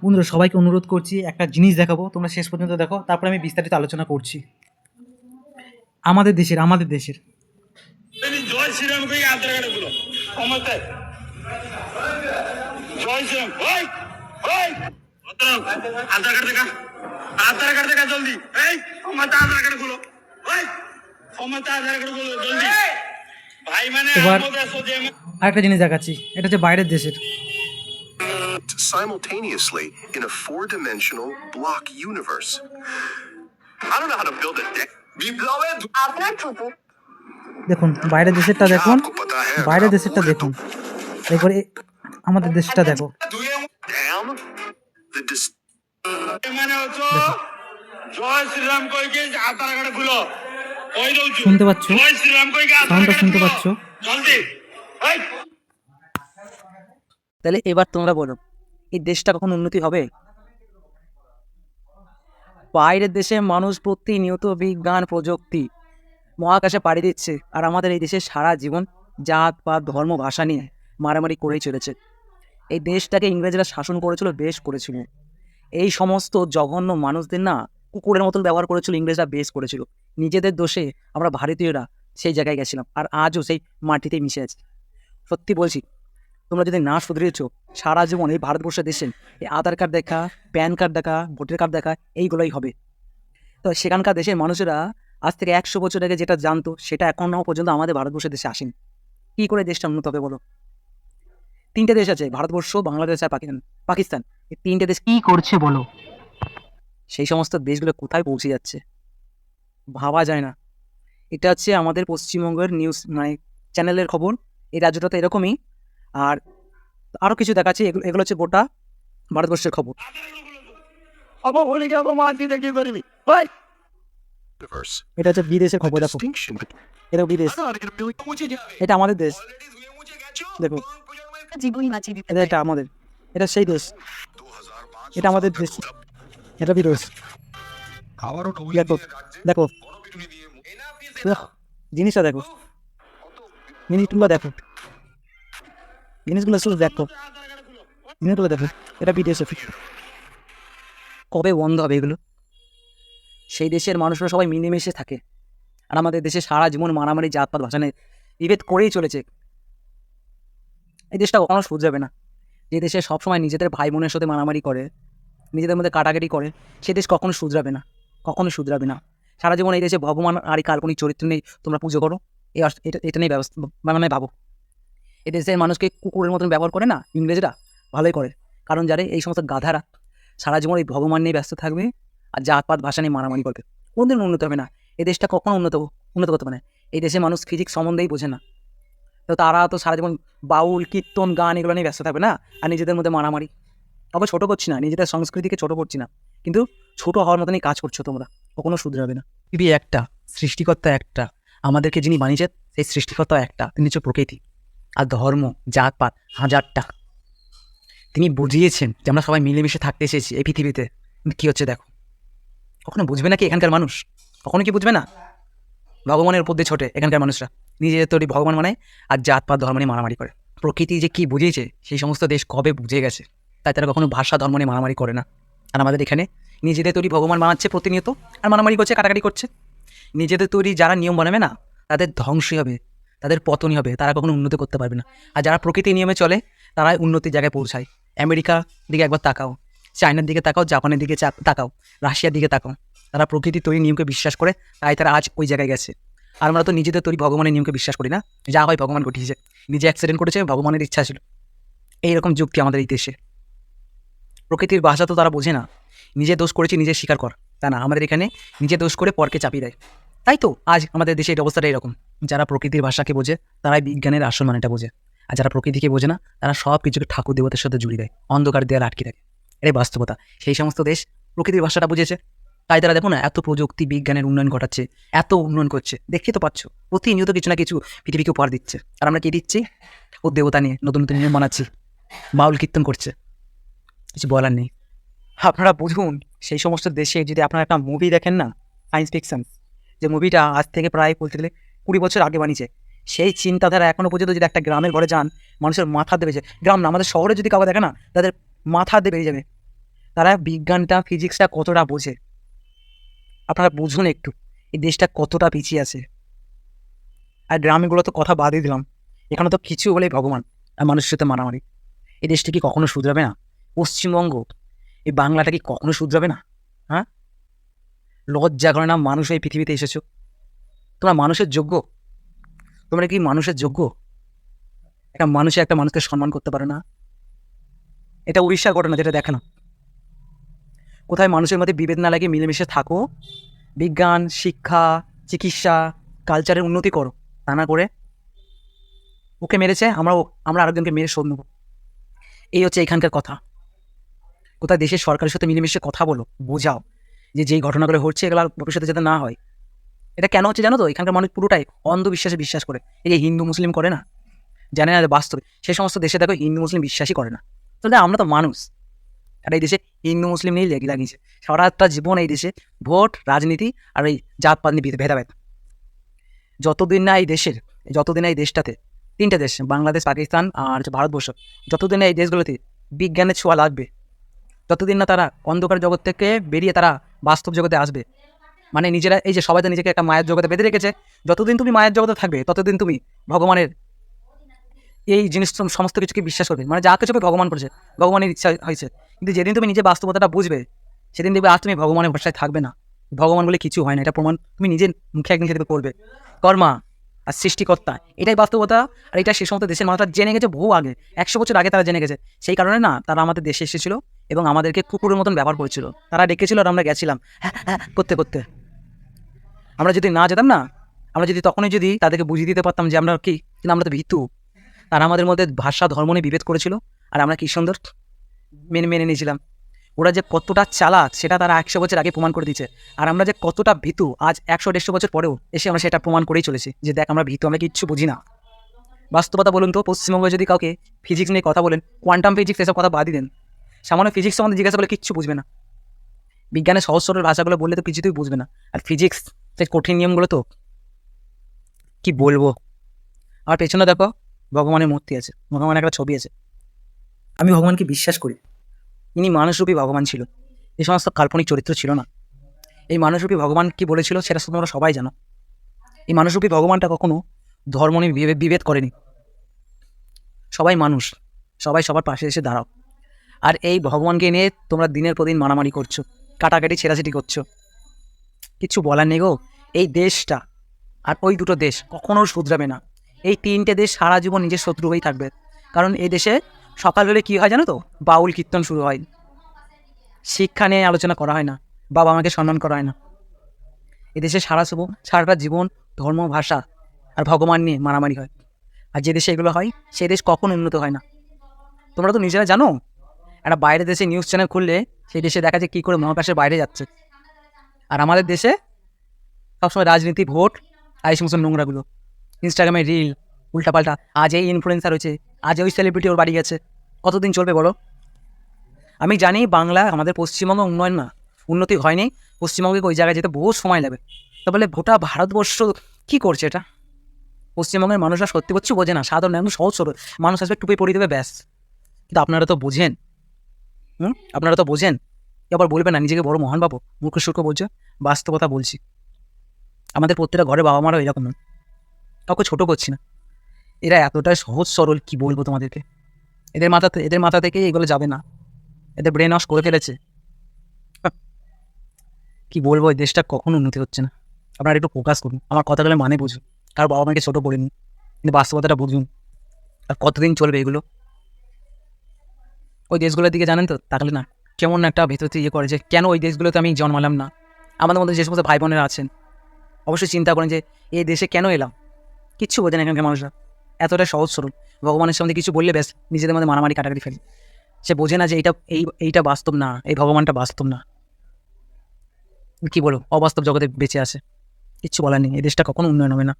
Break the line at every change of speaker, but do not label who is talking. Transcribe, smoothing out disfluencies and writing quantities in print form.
বন্ধুরা সবাইকে অনুরোধ করছি, একটা জিনিস দেখাবো, তোমরা শেষ পর্যন্ত দেখো, তারপরে আমি বিস্তারিত আলোচনা করছি। আমাদের দেশের
জয় শ্রীরাম কই আধার কার্ড গুলো সমস্ত জয় শ্রীরাম ওই ওই আধার কার্ড দেখা জলদি এই সমস্ত আধার কার্ড গুলো ওই সমস্ত আধার কার্ড গুলো জলদি ভাই মানে
এবার
আমাদের সোজে
আরেকটা জিনিস দেখাচ্ছি, এটা হচ্ছে বাইরের দেশের।
simultaneously in a four-dimensional block universe. I don't know how to build a deck.
দেখুন বাইরের দেশেরটা দেখুন, বাইরের দেশেরটা দেখুন, এরপরে আমাদের দেশটা দেখো।
Down the
মানে হচ্ছে জয় শ্রীরাম কই কে আধার কার্ড গুলো ওই দউছো
শুনতে পাচ্ছ?
জয় শ্রীরাম কই কে আধার
সাউন্ডটা
কার্ড
শুনতে পাচ্ছ?
জলদি এই
তাহলে এবার তোমরা বলো, এই দেশটা কখন উন্নতি হবে? বাইরের দেশে মানুষ প্রতিনিয়ত বিজ্ঞান প্রযুক্তি মহাকাশে পাড়ি দিচ্ছে, আর আমাদের এই দেশে সারা জীবন জাত পাত ধর্ম ভাষা নিয়ে মারামারি করেই চলেছে। এই দেশটাকে ইংরেজরা শাসন করেছিল, বেশ করেছিল। এই সমস্ত জঘন্য মানুষদের না কুকুরের মতন ব্যবহার করেছিল ইংরেজরা, বেশ করেছিল। নিজেদের দোষে আমরা ভারতীয়রা সেই জায়গায় গেছিলাম, আর আজও সেই মাটিতেই মিশে আছি। সত্যি বলছি, তোমরা যদি না শুধরিয়েছ, সারা জীবন এই ভারতবর্ষের দেশে এই আধার কার্ড দেখা, প্যান কার্ড দেখা, ভোটার কার্ড দেখা, এইগুলোই হবে। তো সেখানকার দেশের মানুষেরা আজ থেকে 100 বছর আগে যেটা জানতো, সেটা এখনও পর্যন্ত আমাদের ভারতবর্ষের দেশে আসেনি। কী করে দেশটা উন্নত হবে বলো? 3টে দেশ আছে, ভারতবর্ষ, বাংলাদেশ আর পাকিস্তান। এই 3টে দেশ কী করছে বলো? সেই সমস্ত দেশগুলো কোথায় পৌঁছে যাচ্ছে ভাবা যায় না। এটা হচ্ছে আমাদের পশ্চিমবঙ্গের নিউজ মানে চ্যানেলের খবর। এই রাজ্যটা তো এরকমই। আর আরও কিছু দেখাচ্ছি, এগুলো হচ্ছে গোটা ভারতবর্ষের খবর।
আবার বলে যাব মার দিতে কি করবি ভাই
universe.
এটা হচ্ছে বিদেশের খবর, দেখো
Distinction between
এটা বিদেশ, এটা আমাদের দেশ। দেখো এটা আমাদের, এটা সেই দেশ, এটা আমাদের দেশ, এটা বিদেশ। দেখো দেখো দেখো, জিনিসটা দেখো, জিনিসগুলো দেখো, জিনিসগুলো শুধু দেখো, জিনিসগুলো দেখো, এটা বিদেশে।
কবে বন্ধ হবে এগুলো? সেই দেশের মানুষরা সবাই মিলেমিশে থাকে, আর আমাদের দেশে সারা জীবন মারামারি জাতপাত ভাষা নিয়ে বিভেদ করেই চলেছে। এই দেশটা কখনো শুধরাবে না। যে দেশে সবসময় নিজেদের ভাই বোনের সাথে মারামারি করে, নিজেদের মধ্যে কাটাকাটি করে, সে দেশ কখনো শুধরাবে না, কখনো শুধরাবে না। সারা জীবন এই দেশে ভগবান আর এই কাল্পনিক চরিত্র নেই, তোমরা পুজো করো, এটা নেই ব্যবস্থা মানে ভাবো। এই দেশের মানুষকে কুকুরের মতন ব্যবহার করে না ইংরেজরা, ভালোই করে। কারণ যারা এই সমস্ত গাধারা সারা জীবন এই ভগবান নিয়ে ব্যস্ত থাকবে আর জাতপাত ভাষা নিয়ে মারামারি করবে, কোনদিন উন্নত হবে না। এই দেশটা কখনো উন্নত করতে পারে না। এই দেশে মানুষ ফিজিক্স সম্বন্ধেই বোঝে না, তো তারা তো সারা জীবন বাউল কীর্তন গান এগুলো নিয়ে ব্যস্ত থাকবে না, আর নিজেদের মধ্যে মারামারি। তবে ছোটো করছি না, নিজেদের সংস্কৃতিকে ছোটো করছি না, কিন্তু ছোটো হওয়ার মতনই কাজ করছো তোমরা, কখনো শুধরাবে না। পৃথিবী একটা, সৃষ্টিকর্তা একটা, আমাদেরকে যিনি বানিয়েছেন সেই সৃষ্টিকর্তা একটা, তিনি হচ্ছে প্রকৃতি। আর ধর্ম জাতপাত হাজারটা। তিনি বুঝিয়েছেন যে আমরা সবাই মিলেমিশে থাকতে এসেছি এই পৃথিবীতে। কিন্তু কী হচ্ছে দেখো, কখনো বুঝবে না কি এখানকার মানুষ? কখনো কি বুঝবে না? ভগবানের উপর দিয়ে ছোটে এখানকার মানুষরা, নিজেদের তৈরি ভগবান মানে আর জাতপাত ধর্ম নিয়ে মারামারি করে। প্রকৃতি যে কী বুঝিয়েছে সেই সমস্ত দেশ কবে বুঝে গেছে, তাই তারা কখনো ভাষা ধর্ম নিয়ে মারামারি করে না। আর আমাদের এখানে নিজেদের তৈরি ভগবান বানাচ্ছে প্রতিনিয়ত, আর মারামারি করছে, কাটাকাটি করছে। নিজেদের তৈরি যারা নিয়ম বানাবে না, তাদের ধ্বংসই হবে, তাদের পতনই হবে, তারা কখনো উন্নতি করতে পারবে না। আর যারা প্রকৃতির নিয়মে চলে, তারাই উন্নতির জায়গায় পৌঁছায়। আমেরিকার দিকে একবার তাকাও, চায়নার দিকে তাকাও, জাপানের দিকে তাকাও, রাশিয়ার দিকে তাকাও। তারা প্রকৃতির তৈরি নিয়মকে বিশ্বাস করে, তাই তারা আজ ওই জায়গায় গেছে। আর আমরা তো নিজেদের তৈরি ভগবানের নিয়মকে বিশ্বাস করি না, যা হয় ভগবান ঘটিয়েছে, নিজে অ্যাক্সিডেন্ট করেছে, ভগবানের ইচ্ছা ছিল। এইরকম যুক্তি আমাদের এই দেশে। প্রকৃতির ভাষা তো তারা বোঝে না, নিজে দোষ করেছি নিজে স্বীকার কর, তা না, আমাদের এখানে নিজে দোষ করে পরকে চাপিয়ে দেয়। তাই তো আজ আমাদের দেশে এই অবস্থাটা এরকম। যারা প্রকৃতির ভাষাকে বোঝে তারাই বিজ্ঞানের আসল মানেটা বোঝে, আর যারা প্রকৃতিকে বোঝে না তারা সব কিছুকে ঠাকুর দেবতার সাথে জুড়ে দেয়, অন্ধকার দেয়াল আটকে থাকে। এটাই বাস্তবতা। সেই সমস্ত দেশ প্রকৃতির ভাষাটা বুঝেছে, তাই তারা দেখো না এত প্রযুক্তি বিজ্ঞানের উন্নয়ন ঘটাচ্ছে, এত উন্নয়ন করছে, দেখতে তো পাচ্ছ, প্রতিনিয়ত কিছু না কিছু পৃথিবীকে উপহার দিচ্ছে। আর আমরা কি দিচ্ছি? ঠাকুর দেবতা নিয়ে নতুন নতুন নিয়ম বানাচ্ছি, বাউল কীর্তন করছে, কিছু বলার নেই। আপনারা বুঝুন, সেই সমস্ত দেশে যদি আপনারা একটা মুভি দেখেন না, সায়েন্স ফিকশন, যে মুভিটা আজ থেকে প্রায় বলতে গেলে 20 বছর আগে বানিয়েছে, সেই চিন্তাধারা এখনও পর্যন্ত যদি একটা গ্রামের ঘরে যান, মানুষের মাথা দেবে, যে গ্রাম না, আমাদের শহরে যদি কাউকে দেখে না, তাদের মাথা দিয়ে বেরিয়ে যাবে। তারা বিজ্ঞানটা ফিজিক্সটা কতটা বোঝে, আপনারা বুঝুন একটু এই দেশটা কতটা পিছিয়ে আছে। আর গ্রামগুলো তো কথা বাদই দিলাম, এখানে তো কিছু হলেই ভগবান আর মানুষের সাথে মারামারি। এই দেশটা কি কখনো শুধরাবে না? পশ্চিমবঙ্গ, এই বাংলাটা কি কখনো শুধরাবে না? হ্যাঁ, লজ্জা করে না? মানুষ এই পৃথিবীতে এসেছো, তোমরা মানুষের যোগ্য? তোমরা কি মানুষের যোগ্য? একটা মানুষে একটা মানুষকে সম্মান করতে পারে না? এটা উড়িষ্যার ঘটনা, যেটা দেখে না। কোথায় মানুষের মধ্যে বিভেদ না লাগিয়ে মিলেমিশে থাকো, বিজ্ঞান, শিক্ষা, চিকিৎসা, কালচারের উন্নতি করো। তা না করে ওকে মেরেছে, আমরা আরেকজনকে মেরে শোধ নেবো। এই হচ্ছে এখানকার কথা। কোথায় দেশের সরকারের সাথে মিলেমিশে কথা বলো, বোঝাও যে যেই ঘটনাগুলো হচ্ছে এগুলো আর ভবিষ্যতে যাতে না হয়। এটা কেন হচ্ছে জানো তো? এখানকার মানুষ পুরোটাই অন্ধবিশ্বাসে বিশ্বাস করে। এই যে হিন্দু মুসলিম করে না, জানে না যে বাস্তবে সেই সমস্ত দেশে দেখো হিন্দু মুসলিম বিশ্বাসই করে না। তাহলে আমরা তো মানুষ, আর এই দেশে হিন্দু মুসলিম নিয়ে লাগিয়েছে সারাটা জীবন। এই দেশে ভোট, রাজনীতি আর এই জাতপাত নিয়ে ভেদাভেদ। যতদিন না এই দেশটাতে 3টে দেশ, বাংলাদেশ, পাকিস্তান আর ভারতবর্ষ, যতদিন না এই দেশগুলোতে বিজ্ঞানের ছোঁয়া লাগবে, যতদিন না তারা অন্ধকার জগৎ থেকে বেরিয়ে তারা বাস্তব জগতে আসবে, মানে নিজেরা এই যে সবাই তো নিজেকে একটা মায়ের জগতে বেঁধে রেখেছে, যতদিন তুমি মায়ের জগতে থাকবে ততদিন তুমি ভগবানের এই জিনিস সমস্ত কিছুকে বিশ্বাস করবে, মানে যা কিছু ভগবান করেছে ভগবানের ইচ্ছা হয়েছে। কিন্তু যেদিন তুমি নিজে বাস্তবতাটা বুঝবে সেদিন দেখবে আর তুমি ভগবানের ভরসায় থাকবে না। ভগবান বলে কিছু হয় না, এটা প্রমাণ তুমি নিজের মুখে একদিন সেদিন করবে। কর্মা আর সৃষ্টিকর্তা, এটাই বাস্তবতা। আর এটা সে সমস্ত দেশের মানুষরা জেনে গেছে বহু আগে, 100 বছর আগে তারা জেনে গেছে। সেই কারণে না তারা আমাদের দেশে এসেছিল এবং আমাদেরকে কুকুরের মতন ব্যবহার করেছিল। তারা ডেকেছিল আর আমরা গেছিলাম করতে করতে। আমরা যদি না যেতাম না, আমরা যদি তখনই যদি তাদেরকে বুঝিয়ে দিতে পারতাম যে আমরা কি, কিন্তু আমরা তো ভীতু। তারা আমাদের মধ্যে ভাষা ধর্ম নিয়ে বিভেদ করেছিল আর আমরা কি সুন্দর মেনে নিয়েছিলাম। ওরা যে কতটা চালাক সেটা তারা 100 বছর আগে প্রমাণ করে দিয়েছে। আর আমরা যে কতটা ভীতু আজ 100-150 বছর পরেও এসে আমরা সেটা প্রমাণ করেই চলেছি যে দেখ আমরা ভীতু, আমরা কিচ্ছু বুঝি না। বাস্তবতা বলুন তো, পশ্চিমবঙ্গে যদি কাউকে ফিজিক্স নিয়ে কথা বলেন, কোয়ান্টাম ফিজিক্স এসব কথা বাদই দেন, সামান্য ফিজিক্স সম্বন্ধে জিজ্ঞাসা করলে কিচ্ছু বুঝবে না। বিজ্ঞানের সহজ সরল ভাষাগুলো বললে তো কিছুতেই বুঝবে না। আর ফিজিক্স সেই কঠিন নিয়মগুলো তো কি বলবো। আর পেছনে দেখো ভগবানের মূর্তি আছে, ভগবানের একটা ছবি আছে। আমি ভগবানকে বিশ্বাস করি, ইনি মানুষরূপী ভগবান ছিল, এই সমস্ত কাল্পনিক চরিত্র ছিল না। এই মানুষরূপী ভগবান কি বলেছিল সেটা শুধু তোমরা সবাই জানো। এই মানুষরূপী ভগবানটা কখনো ধর্ম নিয়ে বিভেদ করেনি। সবাই মানুষ, সবাই সবার পাশে এসে দাঁড়াও। আর এই ভগবানকে নিয়ে তোমরা দিনের পর দিন মারামারি করছো, কাটাকাটি ছেঁড়াছিটি করছো, কিচ্ছু বলার নেই গো। এই দেশটা আর ওই দুটো দেশ কখনো শুধরাবে না। এই 3টে দেশ সারা জীবন নিজের শত্রু হয়েই থাকবে। কারণ এই দেশে সকাল হলে কী হয় জানো তো? বাউল কীর্তন শুরু হয়, শিক্ষা নিয়ে আলোচনা করা হয় না, বাবা মাকে সম্মান করা হয় না। এদেশে সারাটা জীবন ধর্ম, ভাষা আর ভগবান নিয়ে মারামারি হয়। আর যে দেশে এগুলো হয় সেই দেশ কখনো উন্নত হয় না। তোমরা তো নিজেরা জানো, একটা বাইরের দেশে নিউজ চ্যানেল খুললে সেই দেশে দেখা যায় কী করে মহাকাশের বাইরে যাচ্ছে। আর আমাদের দেশে সবসময় রাজনীতি, ভোট আর এই সমস্ত নোংরাগুলো, ইনস্টাগ্রামে রিল, উল্টাপাল্টা। আজ এই ইনফ্লুয়েন্সার হয়েছে, আজ ওই সেলিব্রিটি ওর বাড়ি গেছে, কতদিন চলবে বলো? আমি জানি বাংলা আমাদের পশ্চিমবঙ্গ উন্নয়ন না, উন্নতি হয়নি। পশ্চিমবঙ্গে ওই জায়গায় যেতে বহু সময় লাগবে। তাহলে গোটা ভারতবর্ষ কী করছে এটা? পশ্চিমবঙ্গের মানুষরা সত্যি কিছু বোঝে না, সাধারণ একদম সহজ সরল মানুষ আসবে, টুপি পরিয়ে দেবে, ব্যাস। কিন্তু আপনারা তো বোঝেন, আপনারা তো বোঝেন। আবার বলবে না নিজেকে বড় মহান বাবু, মূর্খ সূর্খ বলছে। বাস্তবতা বলছি, আমাদের প্রত্যেকটা ঘরে বাবা মারাও এরকম নয়, কাউকে ছোটো করছি না। এরা এতটাই সহজ সরল, কি বলবো তোমাদেরকে। এদের মাথা থেকে এগুলো যাবে না, এদের ব্রেন ওয়াশ করে ফেলেছে। কি বলবো, এই দেশটা কখনো উন্নতি হচ্ছে না। আপনারা একটু ফোকাস করুন, আমার কথাগুলো মানে বুঝুন। কারো বাবা মাকে ছোটো করিনি, কিন্তু বাস্তবতাটা বুঝুন। আর কতদিন চলবে এগুলো? ওই দেশগুলোর দিকে জানেন তো তাহলে না কেমন একটা ভেতর থেকে করে যে কেন ওই দেশগুলোতে আমি জন্মালাম না। আমাদের মধ্যে যে সমস্ত ভাই বোনেরা আছেন অবশ্যই চিন্তা করেন যে এই দেশে কেন এলাম। কিচ্ছু বোঝেন এখানকার মানুষরা, এতটা সহজ সরল। ভগবানের সামনে কিছু বললে ব্যাস নিজেদের মধ্যে মারামারি কাটাকাটি ফেলে। সে বোঝে না যে এইটা বাস্তব না, এই ভগবানটা বাস্তব না। কি বলো, অবাস্তব জগতে বেঁচে আছে, কিচ্ছু বলার নেই। এই দেশটা কখনো উন্নয়ন হবে না।